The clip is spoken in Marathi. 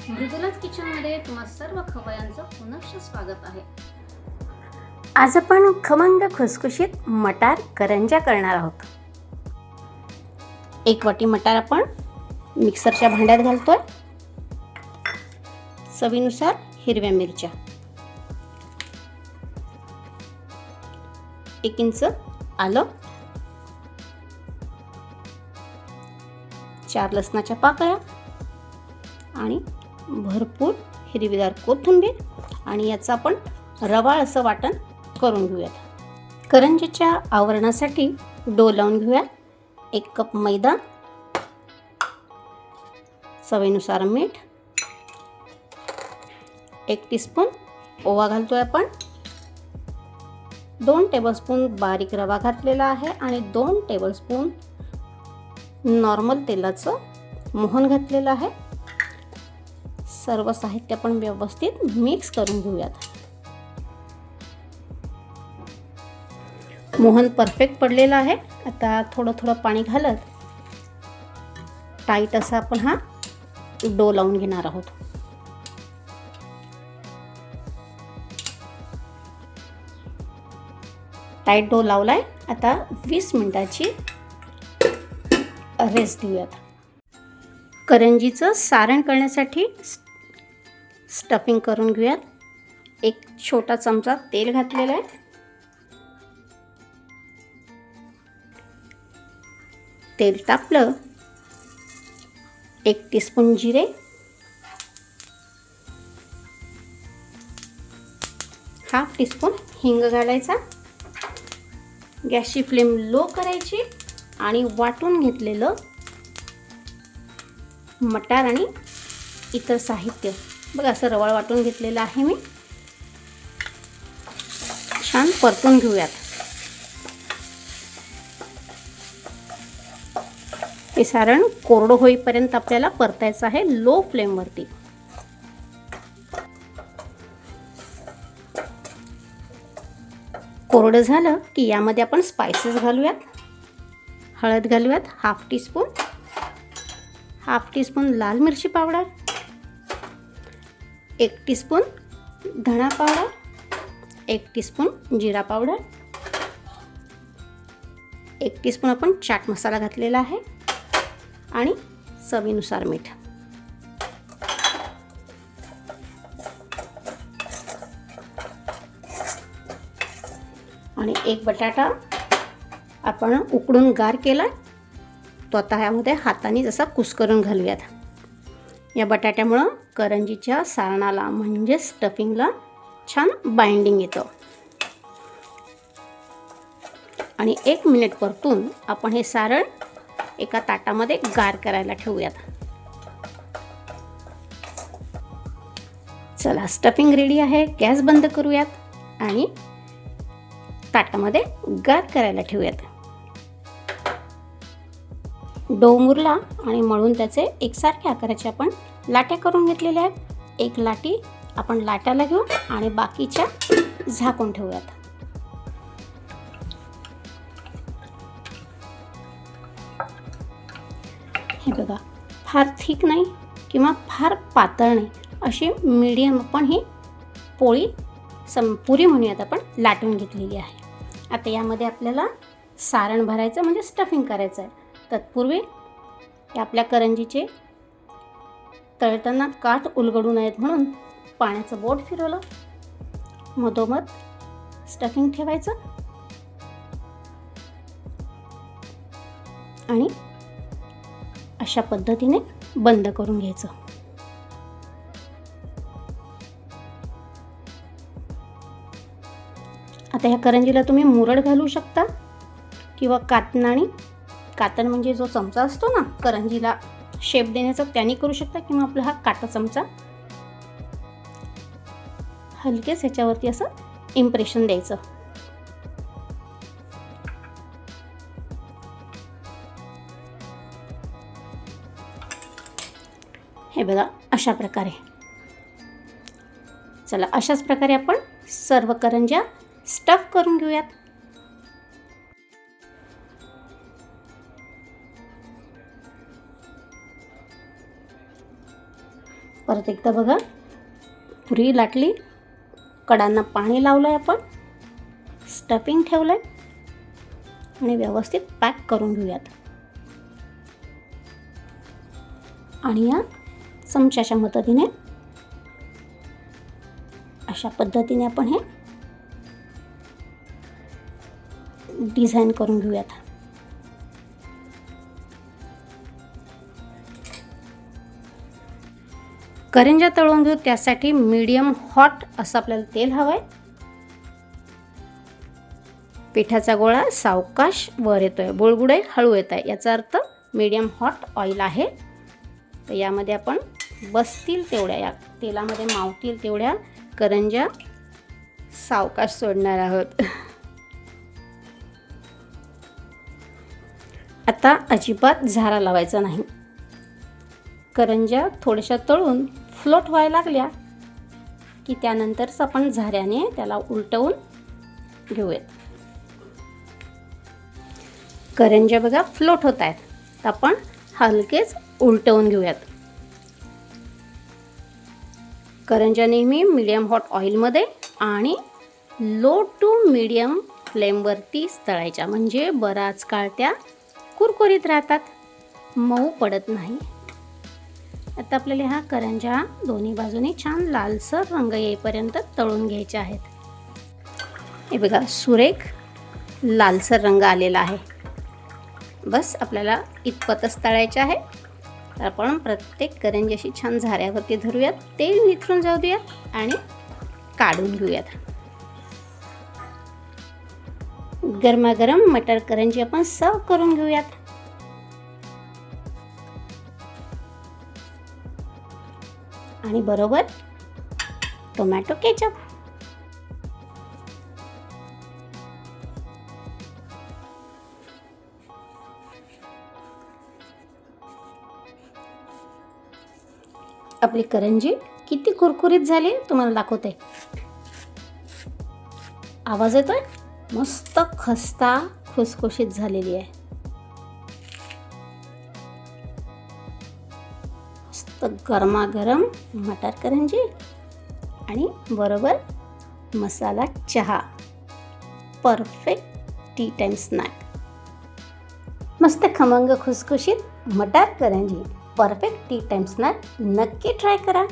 मृदुलाच किचनमध्ये तुम्हा सर्व खवयांचं पुनश्च स्वागत आहे. आज आपण खमंग खुसखुशीत मटार करंज्या करणार आहोत. 1 वाटी मटार आपण मिक्सरच्या भांड्यात घालतोय. चवीनुसार हिरव्या मिरच्या, 1 इंच आलं, 4 लसणाच्या पाकळ्या आणि भरपूर हिरवीगार कोथिंबीर आणि याचं आपण रवाळ असं वाटण करून घेऊयात. करंजीच्या आवरणासाठी डो लावून घेऊया. 1 कप मैदा, चवीनुसार मीठ, 1 टीस्पून ओवा घालतोय आपण, 2 टेबलस्पून बारीक रवा घातलेला आहे आणि 2 टेबलस्पून नॉर्मल तेलाचं मोहन घातलेलं आहे. सर्व साहित्य आपण व्यवस्थित मिक्स करून घेऊयात. मोहन परफेक्ट पडलेला आहे. आता थोडं थोडं पाणी घालत टाईट असा आपण हा डो लावून घेणार आहोत. टाईट डो लावलाय. आता 20 मिनिटाची रेस्ट देऊयात. करंजीचं सारण करण्यासाठी स्टफिंग करून घेऊयात. 1 छोटा चमचा तेल घातलेला आहे. तेल तापलं, 1 टीस्पून जिरे, हाफ टीस्पून हिंग घालायचा. गॅसची फ्लेम लो करायची आणि वाटून घेतलेलं मटार आणि इतर साहित्य बघा असं रवाळ वाटून घेतलेलं आहे मी. छान परतून घेऊयात. हे सारण कोरडं होईपर्यंत आपल्याला परतायचं आहे लो फ्लेमवरती. कोरडं झालं की यामध्ये आपण स्पाइसेस घालूयात. हळद घालूयात हाफ टीस्पून लाल मिरची पावडर, 1 टीस्पून धणा पावडर, 1 टीस्पून जिरा पावडर, 1 टीस्पून आपण चाट मसाला घातलेला आहे आणि चवीनुसार मीठ. आणि 1 बटाटा आपण उकडून गार केला. तो आता ह्यामध्ये हाताने जसा कुस्करून घालूयात. या बटाट्यामुळं करंजीच्या सारणाला म्हणजे स्टफिंगला छान बाइंडिंग येतं. आणि 1 मिनिट परतून आपण हे सारण एका ताटामध्ये गार करायला ठेवूयात. चला स्टफिंग रेडी आहे. गॅस बंद करूयात आणि ताटामध्ये गार करायला ठेवूयात. डो मुरला आणि मळून त्याचे एकसारख्या आकाराचे आपण लाट्या करून घेतलेल्या आहेत. 1 लाटी आपण लाटायला घेऊ आणि बाकीच्या झाकून ठेवूयात. हे बघा फार थिक नाही किंवा फार पातळ नाही, अशी मीडियम आपण ही पोळी पुरी म्हणूयात आपण लाटून घेतलेली आहे. आता यामध्ये आपल्याला सारण भरायचं म्हणजे स्टफिंग करायचं आहे. तत्पूर्वी आपल्या करंजीचे तळताना काठ उलगडू नयेत म्हणून पाण्याचं बोट फिरवलं, मधोमध स्टफिंग ठेवायचं आणि अशा पद्धतीने बंद करून घ्यायचं. आता ह्या करंजीला तुम्ही मुरड घालू शकता किंवा कातण म्हणजे जो चमचा असतो ना करंजीला शेप देण्याचा त्याने करू शकता, किंवा आपला हा काटा चमचा हलकेच ह्याच्यावरती असं इम्प्रेशन द्यायचं. हे बघा अशा प्रकारे. चला अशाच प्रकारे आपण सर्व करंज्या स्टफ करून घेऊयात. परत एकदा बघा, पुरी लाटली, कडांना पाणी लावलं आहे, आपण स्टफिंग ठेवलं आहे आणि व्यवस्थित पॅक करून घेऊयात. आणि या चमच्याच्या मदतीने अशा पद्धतीने आपण हे डिझाईन करून घेऊयात. करंज्या तळून घेऊ, त्यासाठी मीडियम हॉट असं आपल्याला तेल हवं आहे. पिठाचा गोळा सावकाश वर येतोय, बुळबुळे हळू येत आहे, याचा अर्थ मीडियम हॉट ऑइल आहे. तर यामध्ये आपण बसतील तेवढ्या, या तेलामध्ये मावतील तेवढ्या करंज्या सावकाश सोडणार आहोत. आता अजिबात झारा लावायचा नाही. करंज्या थोड्याशा तळून फ्लोट व्हायला लागल्या की त्यानंतरच आपण झाऱ्याने त्याला उलटवून घेऊयात. करंज्या बघा फ्लोट होत आहेत, तर आपण हलकेच उलटवून घेऊयात. करंज्या नेहमी मीडियम हॉट ऑइलमध्ये आणि लो टू मीडियम फ्लेमवरतीच तळायच्या, म्हणजे बराच काळ त्या कुरकुरीत राहतात, मऊ पडत नाही. आता आपल्याला ह्या करंज्या दोन्ही बाजूनी छान लालसर रंग येईपर्यंत तळून घ्यायचे आहेत. हे बघा, सुरेख लालसर रंग आलेला आहे. बस आपल्याला इतपतच तळायचे आहे. तर आपण प्रत्येक करंजी अशी छान झाऱ्यावरती धरूयात, तेल निथरून जाऊ देऊयात आणि काढून घेऊयात. गरमागरम मटर करंजी आपण सर्व करून घेऊयात. आणि बरोबर टोमॅटो केचप. आपली करंजी किती कुरकुरीत झाली तुम्हाला दाखवते. आवाज येतोय, मस्त खस्ता खुसखुशीत झालेली आहे. मस्त गरमागरम मटर करंजी आणि बरोबर मसाला चहा. Perfect T time snack. मस्त खमंग खुसखुशीत मटर करंजी परफेक्ट टी टाइम स्नॅक नक्की ट्राय करा.